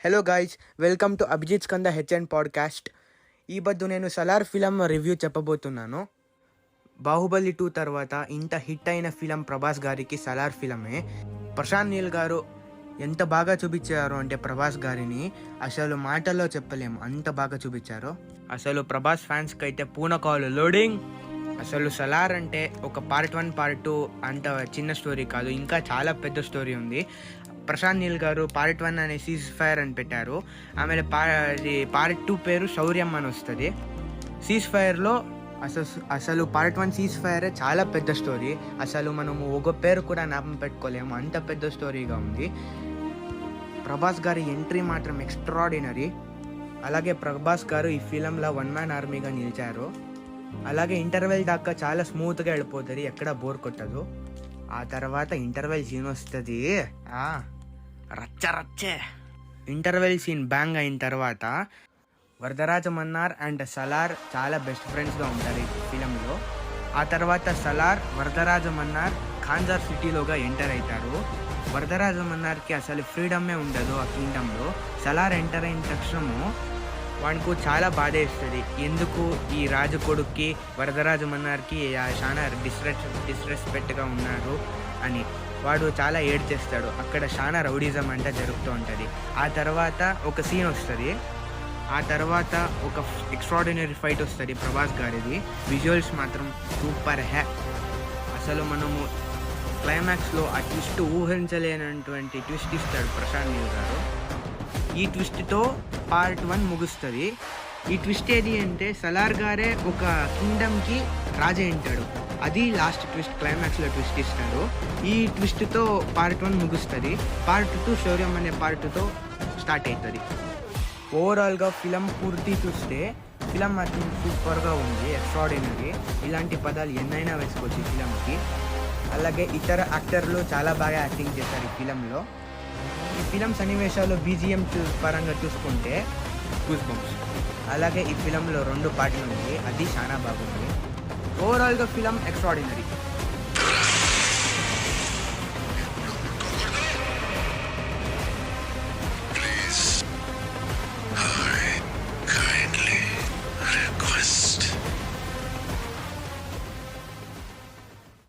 Hello guys, welcome to Abhijit Skanda HN podcast. ఈ బద్దు నేను సలార్ ఫిలం రివ్యూ చెప్పబోతున్నాను. బాహుబలి 2 తర్వాత ఇంత హిట్ అయిన ఫిలం ప్రభాస్ గారికి సలార్ ఫిలమే. ప్రశాంత్ నీల్ గారు ఎంత బాగా చూపించారు అంటే ప్రభాస్ గారిని అసలు మాటల్లో చెప్పలేము, అంత బాగా చూపించారు. అసలు ప్రభాస్ ఫ్యాన్స్కి అయితే పూనకాలు లోడింగ్. అసలు సలార్ అంటే ఒక పార్ట్ 1 పార్ట్ 2 అంత చిన్న స్టోరీ కాదు, ఇంకా చాలా పెద్ద స్టోరీ ఉంది. ప్రశాంత్ నీల్ గారు పార్ట్ 1 అనే సీజ్ ఫైర్ అని పెట్టారు. ఆమె పార్ట్ 2 పేరు శౌర్యం అని వస్తుంది. సీజ్ ఫైర్లో అసలు పార్ట్ 1 సీజ్ ఫైర్ చాలా పెద్ద స్టోరీ. అసలు మనము ఒక పేరు కూడా జ్ఞాపకం పెట్టుకోలేము, అంత పెద్ద స్టోరీగా ఉంది. ప్రభాస్ గారి ఎంట్రీ మాత్రం ఎక్స్ట్రాడినరీ. అలాగే ప్రభాస్ గారు ఈ ఫిలంలో 1 మ్యాన్ ఆర్మీగా నిలిచారు. అలాగే ఇంటర్వెల్ దాకా చాలా స్మూత్గా వెళ్ళిపోతుంది, ఎక్కడ బోర్ కొట్టదు. ఆ తర్వాత ఇంటర్వెల్ సీన్ వస్తుంది, రచ్చే. ఇంటర్వెల్ సీన్ బ్యాంగ్ అయిన తర్వాత వరదరాజ మన్నార్ అండ్ సలార్ చాలా బెస్ట్ ఫ్రెండ్స్గా ఉంటారు ఈ ఫిలంలో. ఆ తర్వాత సలార్ వరదరాజ మన్నార్ ఖాంజార్ సిటీలోగా ఎంటర్ అవుతారు. వరదరాజ మన్నార్కి అసలు ఫ్రీడమే ఉండదు ఆ కింగ్డమ్లో. సలార్ ఎంటర్ అయిన తక్షణము వాడికి చాలా బాధ వేస్తుంది, ఎందుకు ఈ రాజు కొడుక్కి వరదరాజ మన్నార్కి చాలా డిస్రెస్పెక్ట్గా ఉన్నారు అని. వాడు చాలా ఏడ్ చేస్తాడు. అక్కడ చాలా రౌడిజం అంటే జరుగుతూ ఉంటుంది. ఆ తర్వాత ఒక సీన్ వస్తుంది. ఆ తర్వాత ఒక ఎక్స్ట్రాడినరీ ఫైట్ వస్తుంది ప్రభాస్ గారిది. విజువల్స్ మాత్రం సూపర్ హ్యా. అసలు మనము క్లైమాక్స్లో ఆ ట్విస్ట్ ఊహించలేనటువంటి ట్విస్ట్ ఇస్తాడు ప్రశాంత్ నీల్ గారు. ఈ ట్విస్ట్తో పార్ట్ 1 ముగుస్తుంది. ఈ ట్విస్ట్ ఏది అంటే సలార్ గారే ఒక కింగ్డమ్కి రాజే ఉంటాడు. అది లాస్ట్ ట్విస్ట్, క్లైమాక్స్లో ట్విస్ట్ ఇస్తారు. ఈ ట్విస్ట్తో పార్ట్ 1 ముగుస్తుంది. పార్ట్ 2 శౌర్యం అనే పార్ట్ 2తో స్టార్ట్ అవుతుంది. ఓవరాల్గా ఫిలం పూర్తి చూస్తే ఫిలం మాత్రం సూపర్గా ఉంది, ఎక్స్ట్రాడినరీ. ఇలాంటి పదాలు ఎన్నైనా వేసుకోవచ్చు ఈ ఫిలంకి. అలాగే ఇతర యాక్టర్లు చాలా బాగా యాక్టింగ్ చేశారు ఈ ఫిలంలో. ఈ ఫిలం సన్నివేశాలు బీజిఎం పరంగా చూసుకుంటే గూస్ బంప్స్. అలాగే ఈ ఫిలంలో 2 పాటలు ఉంది, అది చాలా బాగుంది. ఓవరాల్గా ఫిలం ఎక్స్ట్రాడినరీ.